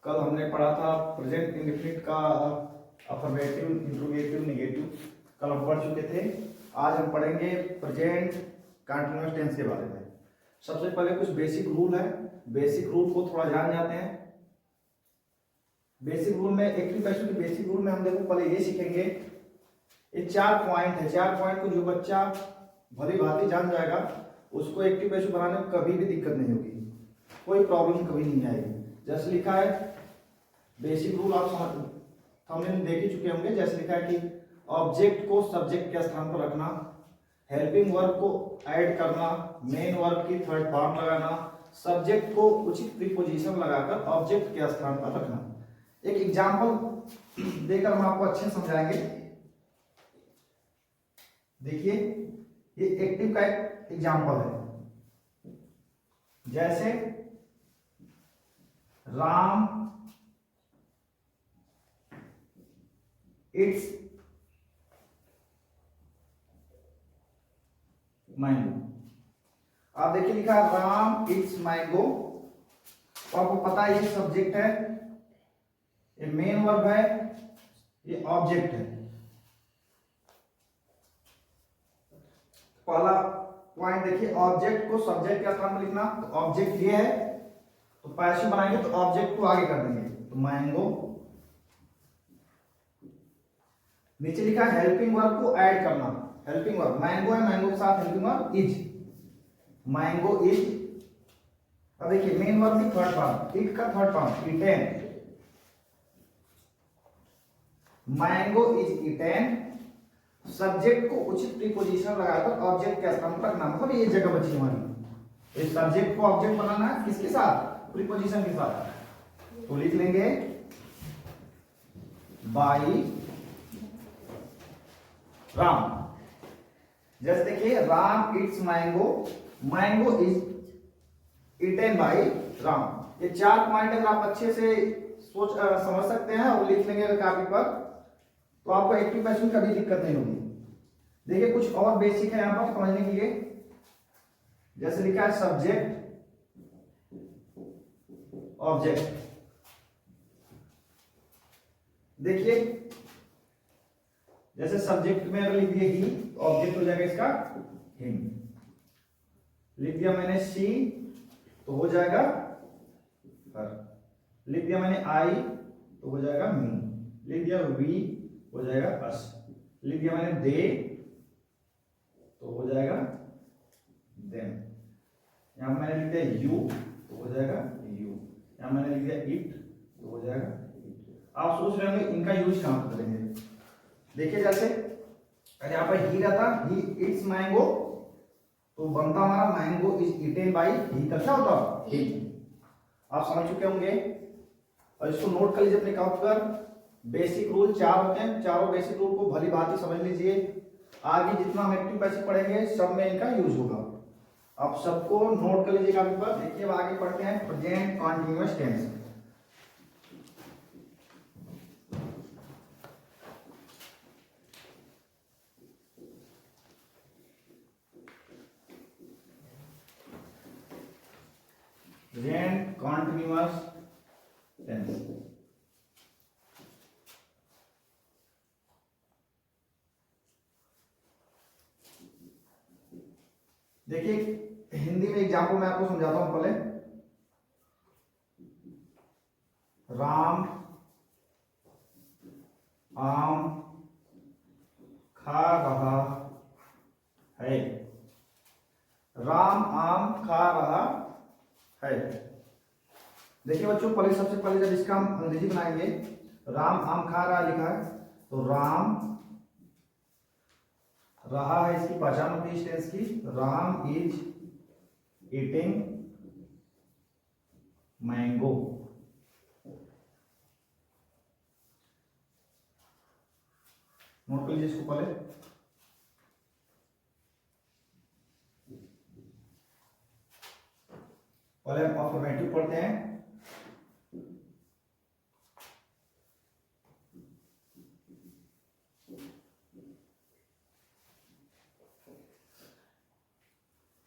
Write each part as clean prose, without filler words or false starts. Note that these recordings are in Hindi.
कल हमने पढ़ा था प्रेजेंट इंडेफिनिट का अफर्मेटिव, इंट्रोगेटिव, नेगेटिव, कल हम पढ़ चुके थे। आज हम पढ़ेंगे प्रेजेंट कंटीन्यूअस टेंस के बारे में। सबसे पहले कुछ बेसिक रूल है, बेसिक रूल को थोड़ा जान जाते हैं। बेसिक रूल में एक्टिव पैसिव के बेसिक रूल में हम देखो पहले ये सीखेंगे, ये 4 पॉइंट है। 4 पॉइंट को जो बच्चा भली भांति जान जाएगा उसको एक्टिव पैसिव बनाने में कभी भी दिक्कत नहीं होगी, कोई प्रॉब्लम कभी नहीं आएगी। जैसे लिखा है बेसिक रूल, आप हमने देख ही चुके होंगे। जैसे लिखा है कि ऑब्जेक्ट को सब्जेक्ट के स्थान पर रखना, हेल्पिंग वर्ब को ऐड करना, मेन वर्ब की थर्ड फॉर्म लगाना, सब्जेक्ट को उचित प्रीपोजिशन लगाकर ऑब्जेक्ट के स्थान पर रखना। एक एग्जांपल देकर हम आपको अच्छे समझाएंगे। देखिए ये एक्टिव का एक एग्जांपल है। जैसे राम इट्स मैंगो। आप देखिए लिखा है राम इट्स मैंगो, तो आपको पता है ये सब्जेक्ट है, ये मेन वर्ब है, ये ऑब्जेक्ट है। पहला पॉइंट देखिए, ऑब्जेक्ट को सब्जेक्ट के स्थान में लिखना। तो ऑब्जेक्ट ये है, तो पैसिव बनाएंगे तो ऑब्जेक्ट को आगे कर देंगे, तो मैंगो। नीचे लिखा है हेल्पिंग वर्ब को ऐड करना, हेल्पिंग वर्ब मैंगो है, मैंगो के साथ helping verb is, mango is. अब देखिए मेन वर्ब की थर्ड फॉर्म, इट का third form eaten, mango is eaten. Subject को उचित प्रीपोजिशन लगाकर ऑब्जेक्ट के स्थान पर रखना, मतलब ये जगह बची हमारी। इस सब्जेक्ट को ऑब्जेक्ट बनाना है किसके साथ? प्रीपोजिशन के साथ। तो लिख लेंगे बाई राम। जैसे देखिए Ram it's mango, mango is eaten by Ram. ये 4 पॉइंट अगर आप अच्छे से समझ सकते हैं और लिख लेंगे अगर कॉपी पर, तो आपको एक्टिव पैसिव में कभी दिक्कत नहीं होगी। देखिए कुछ और बेसिक है यहां पर समझने के लिए। जैसे लिखा है सब्जेक्ट ऑब्जेक्ट। देखिए जैसे सब्जेक्ट में अगर लिख दिए ही, तो ऑब्जेक्ट हो जाएगा इसका हिम। लिख दिया मैंने शी, तो हो जाएगा हर। लिख दिया मैंने आई, तो हो जाएगा मी। लिख दिया वी, हो जाएगा अस। लिख दिया मैंने दे, तो हो जाएगा देम। यहां मैंने लिख दिया यू, तो हो जाएगा यू। यहां मैंने लिख दिया इट, तो हो जाएगा इट। आप सोच रहे होंगे इनका यूज कहां पर करेंगे। देखिए जैसे अगर यहाँ पर ही रहता, ही इट्स मैंगो, तो बनता हमारा मैंगो इज इटेन बाई ही, का क्या होता ही। आप समझ चुके होंगे और इसको नोट कर लीजिए अपने काउंट पर। बेसिक रूल 4 होते हैं, चारों बेसिक रूल को भली भांति समझ लीजिए। आगे जितना हम एक्टिव पैसिव पढ़ेंगे सब में इनका यूज होगा। आप सबको नोट कर लीजिए कागज पर। देखिए अब आगे पढ़ते हैं present continuous tense. Present continuous tense. देखिए हिंदी में एग्जाम्पल मैं आपको समझाता हूं पहले। राम आम खा रहा है, राम आम खा रहा है। देखिए बच्चों पहले सबसे पहले जब इसका हम अंग्रेजी बनाएंगे, राम आम खा रहा लिखा है, तो राम रहा है, इसकी पहचान होती है इस टेंस की। Ram is eating mango. Note कर लीजिए इसको पहले। पहले हम अफर्मेटिव पढ़ते हैं।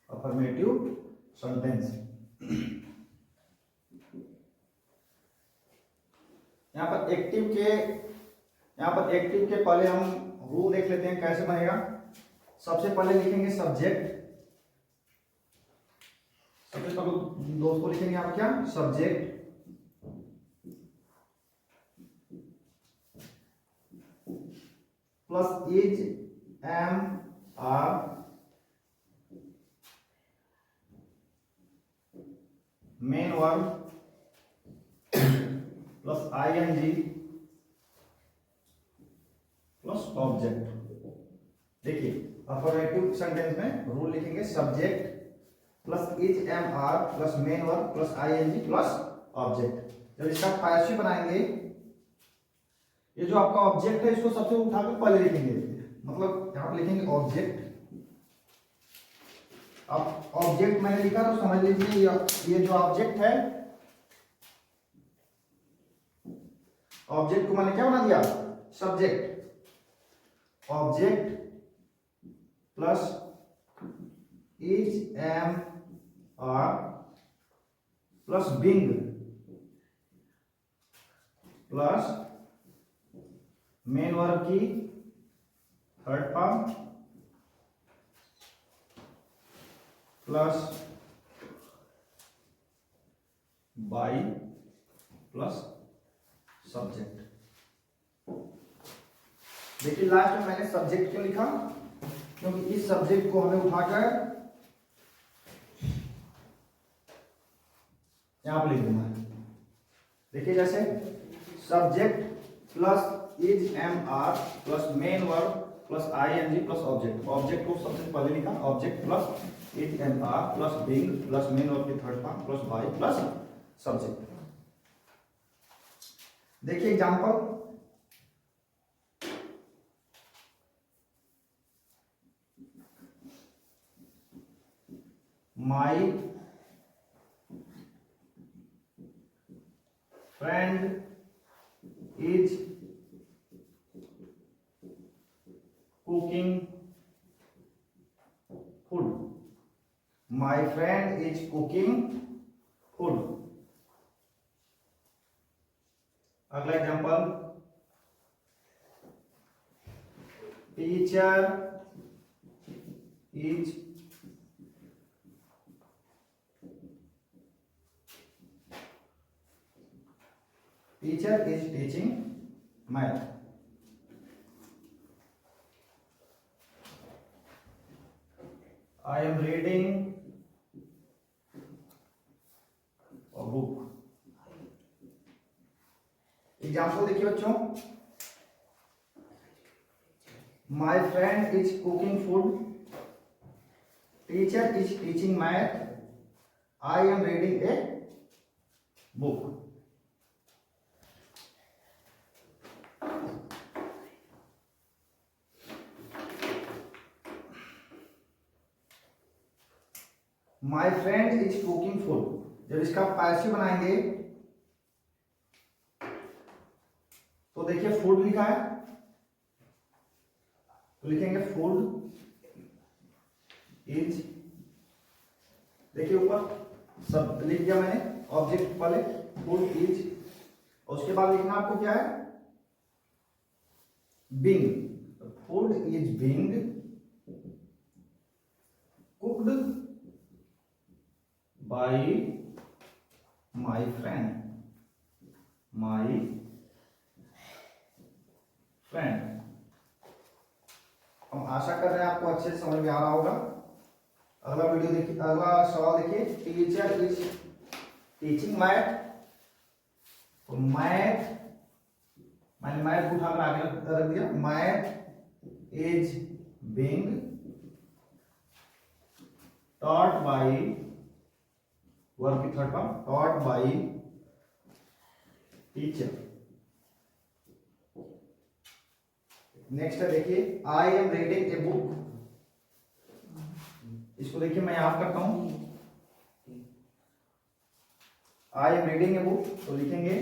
Affirmative sentence. पर एक्टिव के पहले हम रूल देख लेते हैं कैसे बनेगा। सबसे पहले लिखेंगे सब्जेक्ट, सबसे पहले दोस्तों लिखेंगे आप क्या, subject plus is am are main verb plus ING plus object. देखिए अफर्मेटिव सेंटेंस में रूल लिखेंगे subject plus is am are plus main verb plus ING plus object. जब इसका पैसिव बनाएंगे, ये जो आपका ऑब्जेक्ट है इसको सबसे उठाकर पहले लिखेंगे, मतलब यहां पर लिखेंगे ऑब्जेक्ट। अब ऑब्जेक्ट मैंने लिखा तो समझ लीजिए ये जो ऑब्जेक्ट है, ऑब्जेक्ट को मैंने क्या बना दिया, subject. Object plus is am are plus being plus main verb की third form plus by plus subject. देखिए लास्ट में मैंने सब्जेक्ट क्यों लिखा, क्योंकि इस सब्जेक्ट को हमें उठाकर यहां पर लिख देना है। देखिए जैसे subject plus is am are plus main verb plus ING plus object. Object को सबसे पहले लिखा, object plus is am are plus being plus main verb की third form plus by plus subject. देखिए example, my friend is cooking food. My friend is cooking food. अगला example, teacher is teaching math. I am reading a book. Example देखिए बच्चों, my friend is cooking food, teacher is teaching math, I am reading a book. My friend is cooking food, जब इसका पैसिव बनाएंगे तो देखिए फूड लिखा है तो लिखेंगे फूड इज, देखिए ऊपर सब लिख दिया मैंने ऑब्जेक्ट वाले, फूड इज, और उसके बाद लिखना आपको क्या है, being. Food is being cooked by my friend. हम आशा कर रहे हैं आपको अच्छे से समझ में आ रहा होगा। अगला वीडियो देखिए, अगला सवाल देखिए, टीचर इज टीचिंग मैथ। तो मैथ मैंने मैथ उठाकर आगे रख दिया, math is being taught by, verb की third form, taught by teacher. Next है देखिए, I am reading a book. इसको देखिए मैं याद करता हूं, I am reading a book तो लिखेंगे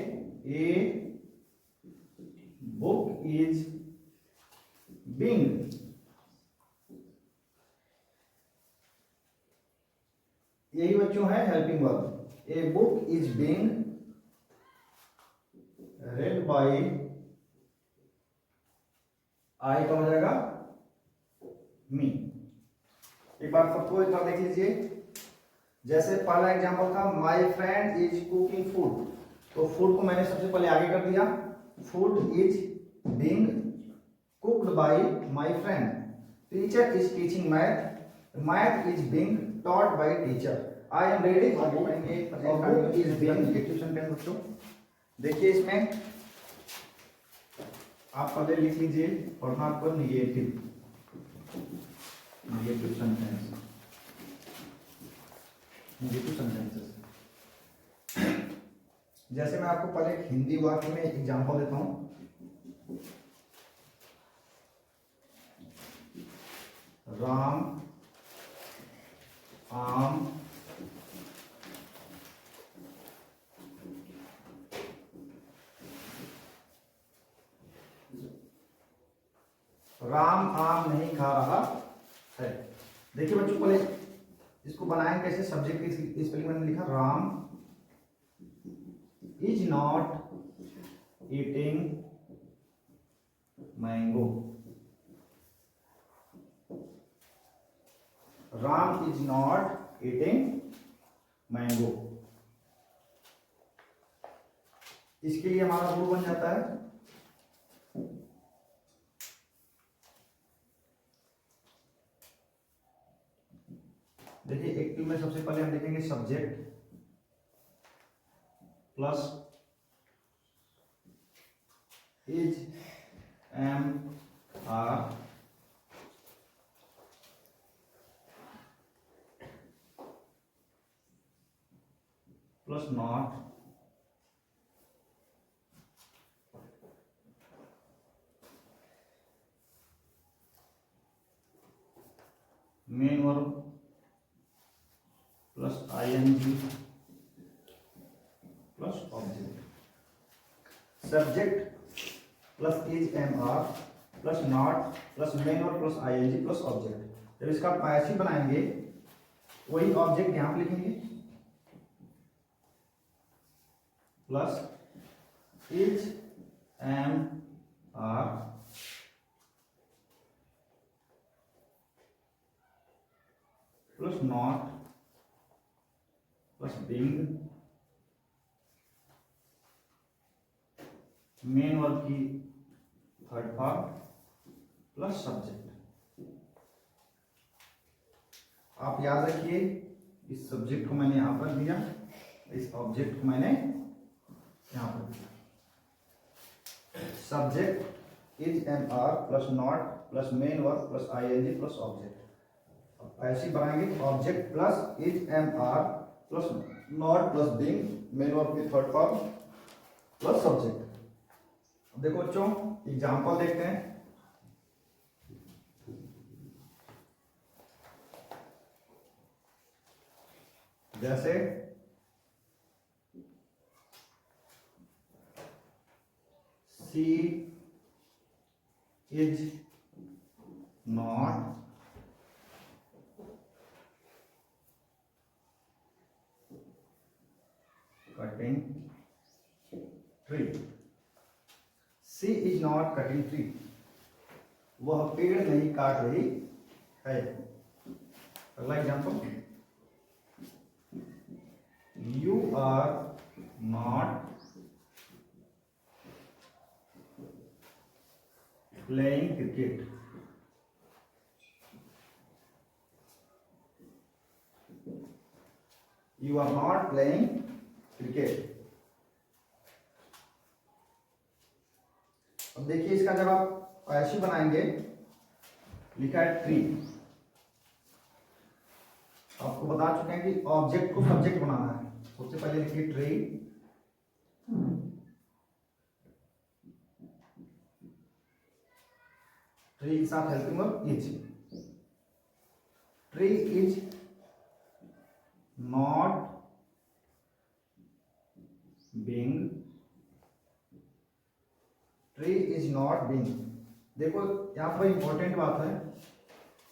ए बुक इज बीइंग, यही बच्चों है helping verb. A book is being read by I का हो जाएगा मी। एक बार सबको एक बार देख लीजिए, जैसे पहला एग्जांपल था my friend is cooking food, तो फूड को मैंने सबसे पहले आगे कर दिया, food is being cooked by my friend. Teacher is teaching math, math is being taught by teacher. I am ready, आगे पढ़ेंगे। Book is being tuition tense बच्चों। देखिए इसमें आप पहले लिख लीजिए पढ़ना आपको निगेटिव सेंटेंस, नेगेटिव सेंटेंसेस। जैसे मैं आपको पहले एक हिंदी वाक्य में एग्जांपल देता हूं। राम आम नहीं खा रहा है। देखिए बच्चों पहले इसको बनाएं कैसे, सब्जेक्ट की स्पेलिंग मैंने लिखा Ram is not eating mango, Ram is not eating mango. इसके लिए हमारा रूल बन जाता है देखिए एक्टिव में सबसे पहले हम लिखेंगे subject plus is am are plus not main verb plus ING plus object. Subject plus is am are plus not plus main verb plus ING plus object. जब इसका पैसिव बनाएंगे वही ऑब्जेक्ट यहां पे लिखेंगे plus is am are plus not plus being main verb की थर्ड फॉर्म प्लस सब्जेक्ट। आप याद रखिए इस सब्जेक्ट को मैंने यहां पर दिया, इस ऑब्जेक्ट को मैंने यहां पर दिया। Subject is am are plus not plus main verb plus ING plus object. ऐसे बनाएंगे object plus is am are plus not plus being main verb की थर्ड फॉर्म प्लस सब्जेक्ट। देखो बच्चों एग्जांपल देखते हैं। जैसे she is not cutting tree. She is not cutting tree, वह पेड़ नहीं काट रही है। अगला example, you are not playing cricket. You are not playing cricket. अब देखिए इसका जब आप ऐसे बनाएंगे, लिखा है ट्री। आपको बता चुके हैं कि ऑब्जेक्ट को सब्जेक्ट बनाना है। सबसे पहले लिखिए ट्री, ट्री के साथ helping verb is. Tree is not being, tree is not being. देखो यहां पर इंपॉर्टेंट बात है,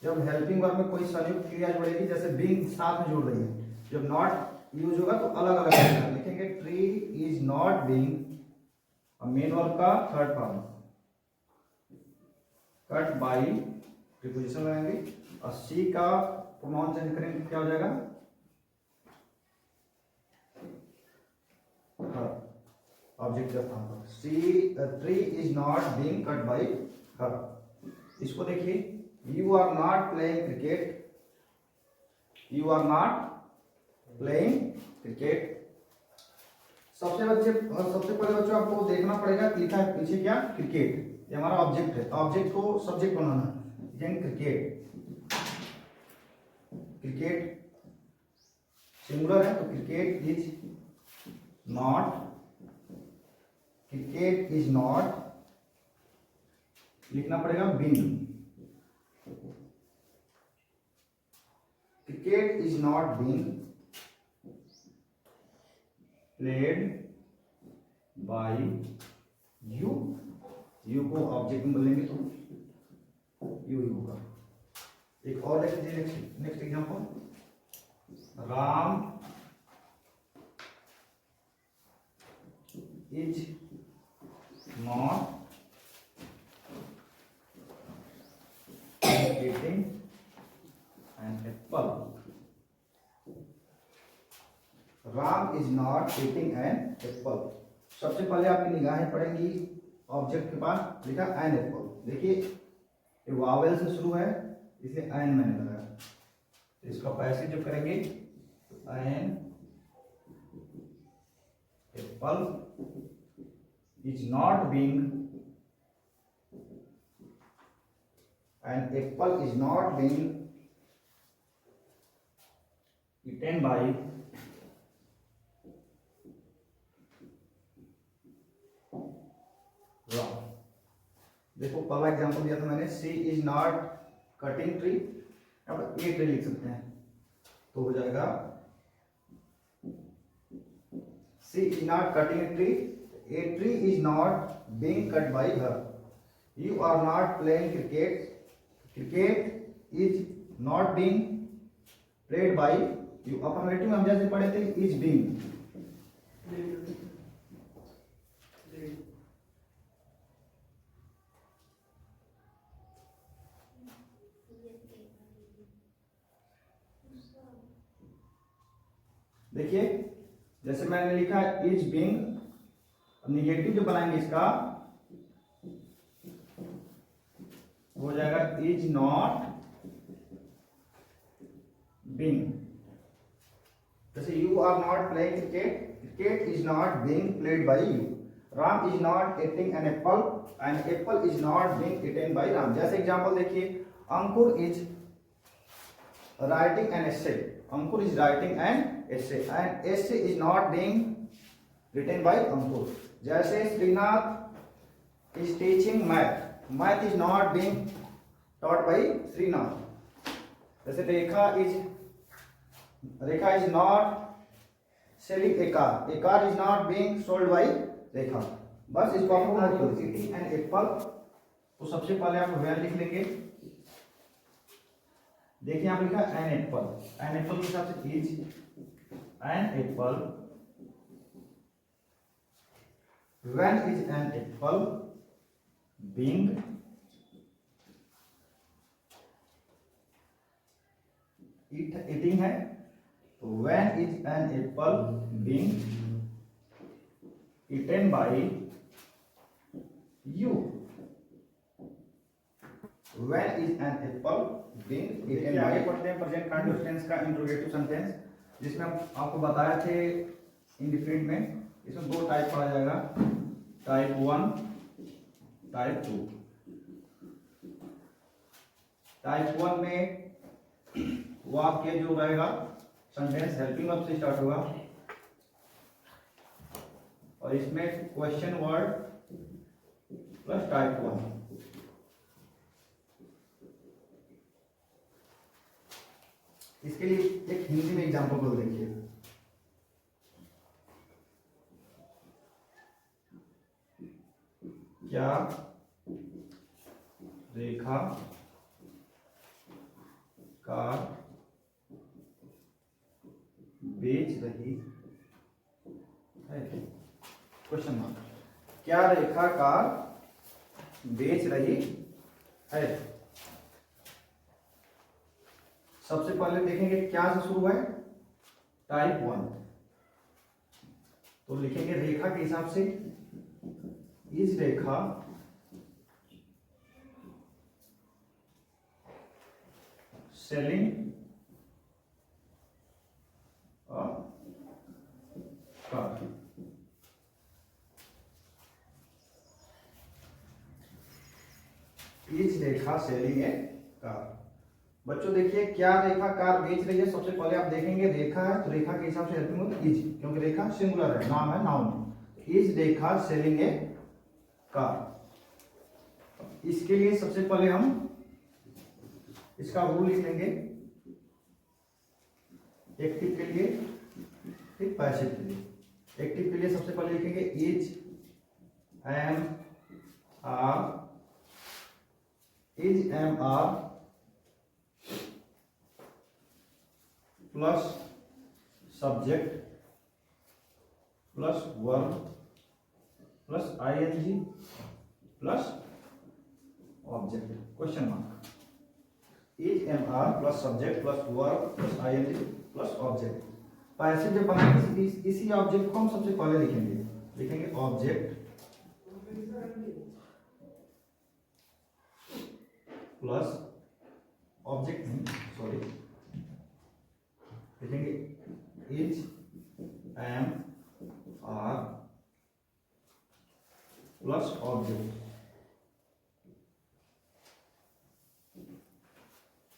जब हेल्पिंग वर्ब में कोई संयुक्त क्रिया जुड़ेगी, जैसे बीइंग साथ में जुड़ रही है, जब नॉट यूज होगा तो अलग अलग लिखेंगे। ट्री इज नॉट बीइंग अब मेन वर्ब का third form cut by preposition लगाएंगे और सी का प्रोनाउन चेंज करेंगे, क्या हो जाएगा ऑब्जेक्ट के स्थान पर। She tree is not being cut by her. इसको देखिए, you are not playing cricket, you are not playing cricket. सबसे पहले बच्चों आपको देखना पड़ेगा लिखा है पीछे क्या, क्रिकेट, ये हमारा ऑब्जेक्ट है, ऑब्जेक्ट को सब्जेक्ट बनाना है। क्रिकेट, क्रिकेट सिंगुलर है तो cricket is not, cricket is not लिखना पड़ेगा being, cricket is not being played by you, you को ऑब्जेक्ट में बोलेंगे तो यू ही होगा। एक और देख लीजिए, next example, Ram is not eating an apple, Ram is not eating an Apple. सबसे पहले आपकी निगाहें पड़ेंगी ऑब्जेक्ट के पास, लिखा एन एप्पल। देखिए ये वावेल से शुरू है इसलिए एन मैंने लगाया, तो इसका पैसेज जब करेंगे an apple is not being, an apple is not being eaten by Ram। देखो पहला एग्जांपल दिया था मैंने, she is not cutting tree, अब ए ट्री लिख सकते हैं तो हो जाएगा she is not cutting tree, a tree is not being cut by her, you are not playing cricket, cricket is not being played by you. Affirmative में हम जैसे पढ़े थे इज बीइंग, देखिए जैसे मैंने लिखा इज बीइंग, निगेटिव जो बनाएंगे इसका हो जाएगा इज नॉट बीइंग। जैसे you are not playing cricket, cricket is not being played by you, Ram is not eating an apple and apple is not being eaten by Ram. जैसे एग्जांपल देखिए, Ankur is writing an essay, Ankur is writing an essay and essay is not being written by Ankur. जैसे Shrinath is teaching math, math is not being taught by Shrinath. जैसे Rekha is not selling a car is not being sold by Rekha. बस इसको आपको ईटिंग एन एप्पल, तो सबसे पहले आप वेन लिख लेंगे। देखिए यहाँ पर लिखा एन एप्पल, एन एप्पल के हिसाब से is an apple, when is an apple being eating है, तो when is an apple being eaten by you, when is an apple being eaten by. पढ़ते हैं प्रेजेंट कंटिन्यूअस टेंस का इंट्रोगेटिव सेंटेंस, जिसमें आपको बताया थे इंडिफिनिट में इसमें दो टाइप पढ़ा जाएगा, टाइप 1 टाइप 2। टाइप 1 में वाक्य जो रहेगा सेंटेंस हेल्पिंग वर्ब से स्टार्ट होगा और इसमें क्वेश्चन वर्ड प्लस टाइप 1। इसके लिए एक हिंदी में एग्जांपल को देखिए, क्या रेखा कार बेच रही है, क्वेश्चन मार्क। क्या रेखा कार बेच रही है। सबसे पहले देखेंगे क्या से शुरू है, टाइप 1, तो लिखेंगे रेखा के हिसाब से, इस रेखा सेलिंग कार। इस रेखा सेलिंग ए कार। बच्चों देखिए क्या रेखा कार बेच रही है, सबसे पहले आप देखेंगे रेखा है तो रेखा के हिसाब से हेल्पिंग होता है इज, क्योंकि रेखा सिंगुलर है, नाम है noun. Is Rekha selling a car. इसके लिए सबसे पहले हम इसका रूल लिख लेंगे, एक्टिव के लिए, फिर पैसिव के लिए। एक्टिव के लिए सबसे पहले लिखेंगे is am are plus subject plus verb plus ING plus object, question mark. Is am are plus subject plus verb plus ING plus object. Passive जब बनाएंगे इसी ऑब्जेक्ट को हम सबसे पहले लिखेंगे ऑब्जेक्ट प्लस ऑब्जेक्ट नहीं सॉरी, लिखेंगे is am are plus object.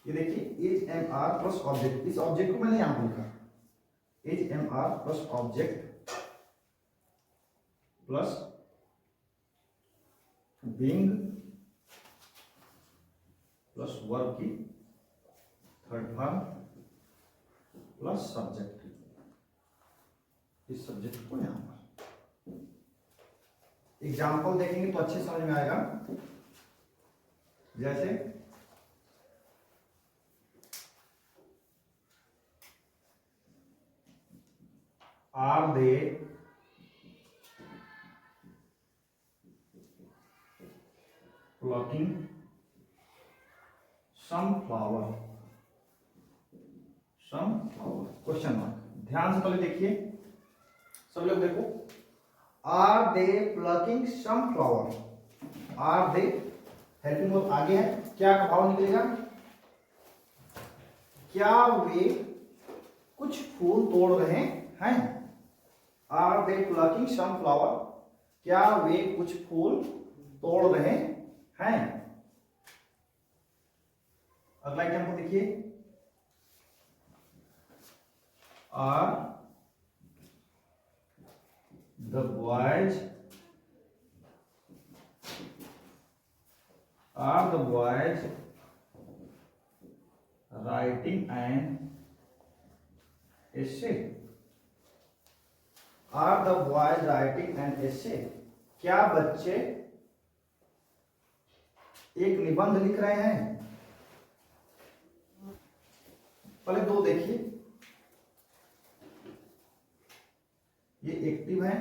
ये देखिए is am are plus object, इस ऑब्जेक्ट को मैंने यहां पर लिखा, is am are plus object plus being plus verb की थर्ड फॉर्म प्लस सब्जेक्ट। इस सब्जेक्ट को यहां पर एग्जाम्पल देखेंगे तो अच्छे समझ में आएगा। जैसे are they plucking sunflower, question mark. ध्यान से पहले देखिए सब लोग, देखो are they plucking sunflower, are they helping verb आगे है, क्या का भाव निकलेगा, क्या वे कुछ फूल तोड़ रहे हैं। आर दे प्लकिंग sunflower, क्या वे कुछ फूल तोड़ रहे हैं। अगला एग्जाम्पल देखिए, are the boys writing an essay, are the boys writing an essay, क्या बच्चे एक निबंध लिख रहे हैं। पहले दो देखिए, ये एक्टिव है,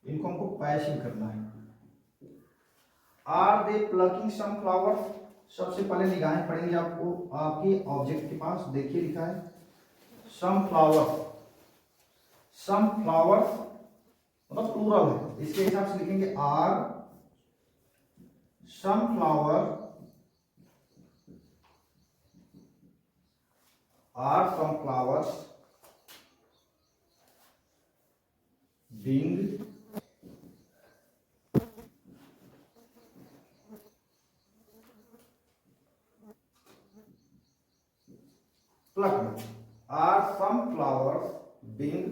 इनको हमको पैसिव करना है। आर दे प्लकिंग सनफ्लावर, सबसे पहले निगाहें पड़ेंगे आपको आपकी ऑब्जेक्ट के पास, देखिए लिखा है सनफ्लावर, सनफ्लावर मतलब प्लूरल है, इसके हिसाब से लिखेंगे are sunflower, are some flowers being plucked, are some flowers being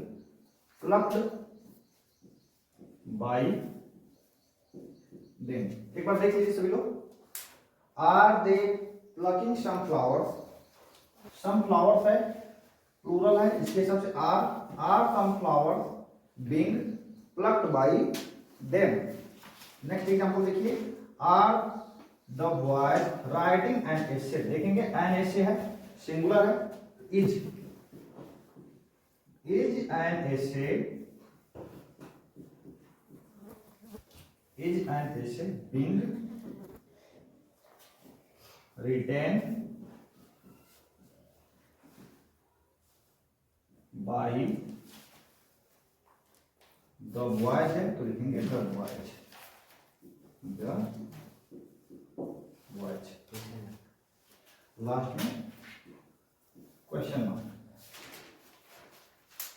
plucked by them। एक बार देख लीजिए सभी लोग, are they plucking some flowers, some flowers है प्लूरल है, इसके हिसाब से are some flowers being plucked by them. Next example देखिए, are the boys writing an essay, देखेंगे एन एसे है सिंगुलर है, is an essay is and is being written by the boys है तो लिखेंगे the boys, the boys. Last में क्वेश्चन मार्क।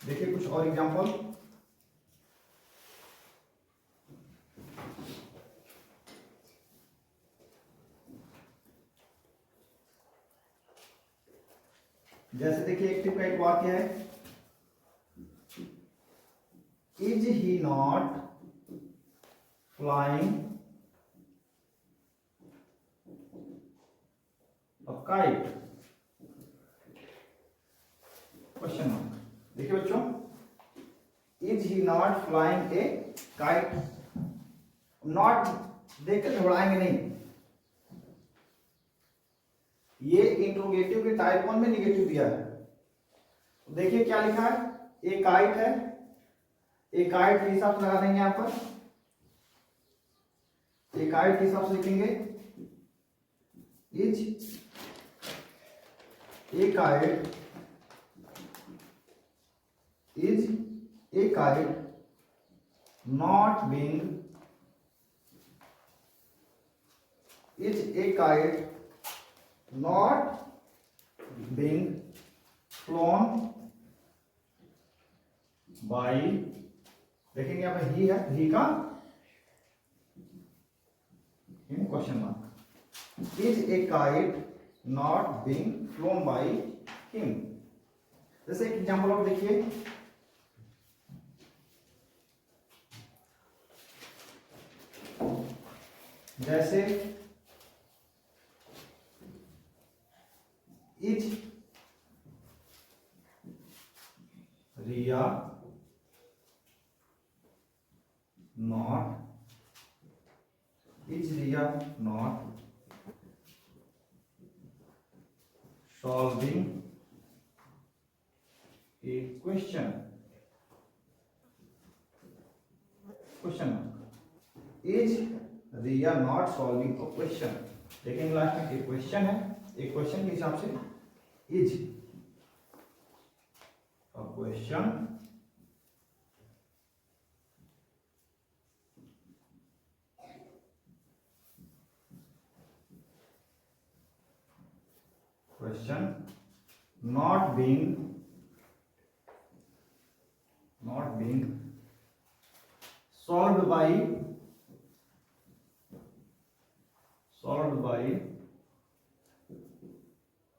देखिए कुछ और एग्जांपल। जैसे देखिए एक्टिव का एक वाक्य है, is he not flying a kite, question mark. देखिए बच्चों, is he not flying a kite, not देखकर घबराएंगे नहीं, ये इंट्रोगेटिव के टाइप 1 में निगेटिव दिया है। देखिए क्या लिखा है, ए काइट है, ए काइट के हिसाब से लगा देंगे यहां पर, ए काइट के हिसाब से लिखेंगे is a kite, is a kite not being, is a kite not being flown by, देखेंगे यहाँ पे ही है, ही का question mark, is a kite not being flown by him. जैसे एक एग्जांपल और देखिए, जैसे is Riya not, is Riya not solving a question, question mark, is Riya not solving a question. लेकिन लास्ट में एक क्वेश्चन है, एक क्वेश्चन के हिसाब से is a question not being solved by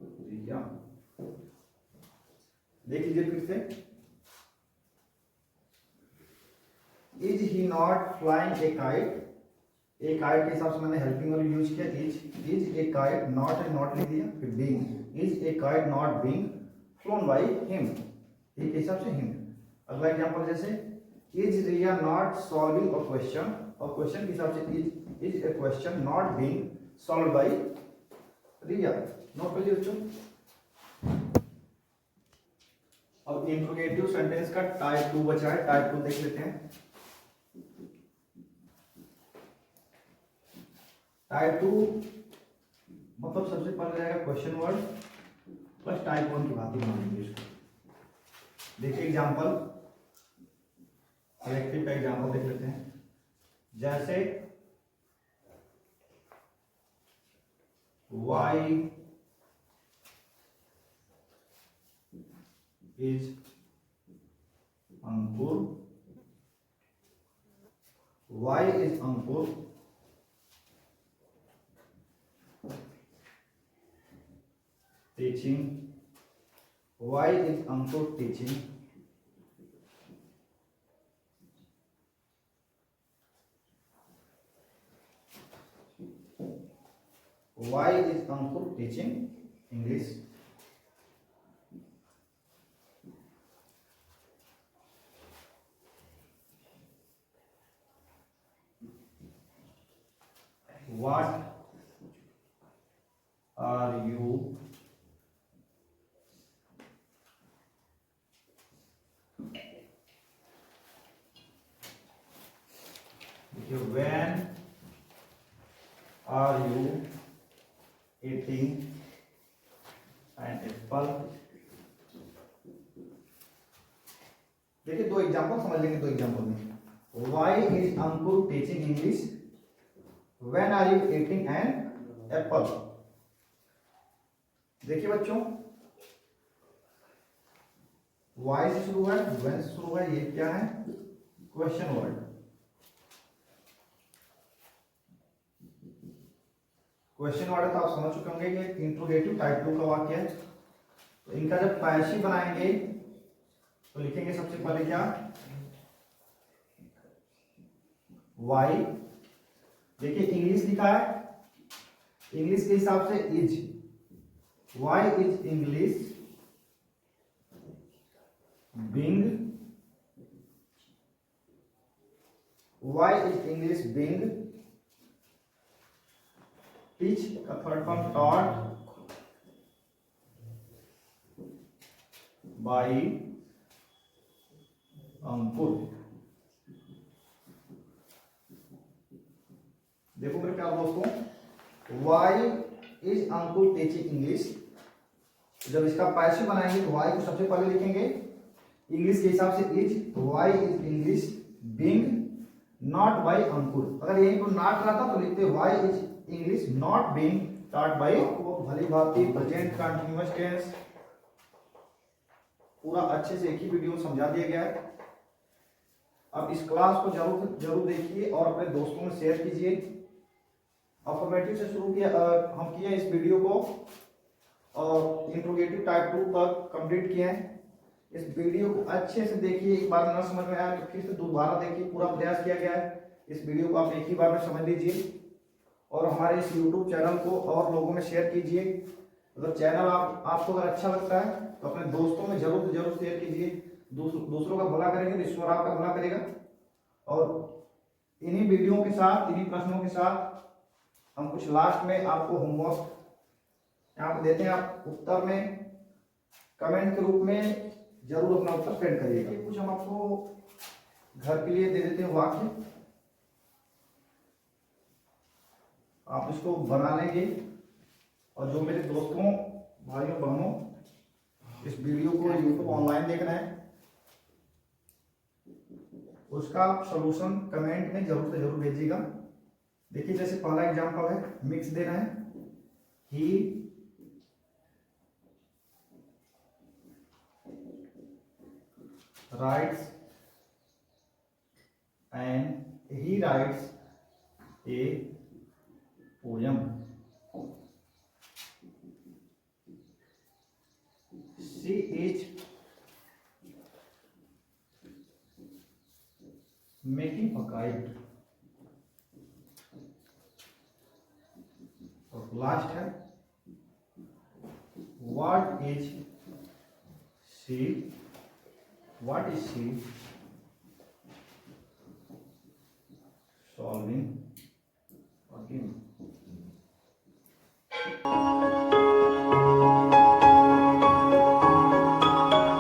Riya. देख लीजिए फिर से, is he not flying a kite, a kite के हिसाब से मैंने हेल्पिंग वर्ब यूज किया, इज ए काइट, नॉट लिख दिया, फिर being, is a kite not being flown by him, ये के हिसाब से हिम। अगला एग्जांपल जैसे, is Riya not solving a question, और क्वेश्चन के हिसाब से is a question not being solve by Riya. Note कर लीजिए बच्चों। अब इंट्रोगेटिव सेंटेंस का टाइप 2 बचा है, टाइप 2 देख लेते हैं। टाइप 2 मतलब सबसे पहले रहेगा क्वेश्चन वर्ड प्लस टाइप 1 की बात मानेंगे इसको। देखिए एग्जांपल, कलेक्टिव का एग्जांपल देख लेते हैं। जैसे why is Ankur, why is Ankur teaching, why is Ankur teaching, why is Ankur teaching English, what are you देखिए when are you eating an apple. देखिए दो एग्जांपल समझ लेंगे, दो एग्जांपल में। Why is Ankur teaching English when are you eating an apple. देखिए बच्चों, व्हाई से शुरू है, व्हेन से शुरू है, ये क्या है? Question word. क्वेश्चन वर्ड तो आप समझ चुके होंगे कि इंट्रोगेटिव टाइप 2 का वाक्य है। तो इनका जब पैसिव बनाएंगे तो लिखेंगे सबसे पहले क्या? वाई। देखिए इंग्लिश लिखा है, इंग्लिश के हिसाब से is, why is English being, why is English being teach का third form taught by Ankur. देखो मेरे प्यारे दोस्तों, why is Ankur teaching English. जब इसका पैसिव बनाएंगे तो वाई को सबसे पहले लिखेंगे इंग्लिश के हिसाब से is, why is English being not by Ankur. अगर यहीं पर नॉट रहता तो लिखते why is English not being taught by. वो भली भांति प्रेजेंट कंटीन्यूअस टेंस पूरा अच्छे से एक ही वीडियो में समझा दिया गया है। अब इस क्लास को जरूर देखिए और अपने दोस्तों में शेयर कीजिए। अफर्मेटिव से शुरू किया, हम किए इस वीडियो को और इंट्रोगेटिव टाइप 2 तक कंप्लीट किए हैं। इस वीडियो को अच्छे से देखिए, एक बार न समझ में आया तो फिर से दोबारा देखिए, पूरा प्रयास किया गया है। इस वीडियो को आप एक ही बार में समझ लीजिए और हमारे इस YouTube चैनल को और लोगों में शेयर कीजिए। अगर चैनल आपको अगर अच्छा लगता है तो अपने दोस्तों में जरूर शेयर कीजिए। दूसरों का भला करेंगे तो ईश्वर आपका भला करेगा। और इन्हीं वीडियो के साथ, इन्हीं प्रश्नों के साथ हम कुछ लास्ट में आपको होमवर्क यहाँ पे देते हैं। आप उत्तर में कमेंट के रूप में जरूर अपना उत्तर सेंड करिएगा। कुछ हम आपको घर के लिए दे देते हैं वाक्य, आप इसको बना लेंगे और जो मेरे दोस्तों भाइयों बहनों इस वीडियो को YouTube ऑनलाइन देखना है उसका आप सॉल्यूशन कमेंट में जरूर से जरूर भेजिएगा। देखिए जैसे पहला एग्जांपल है, मिक्स देना है। ही writes a poem. She is making a kite. और लास्ट है, what is she solving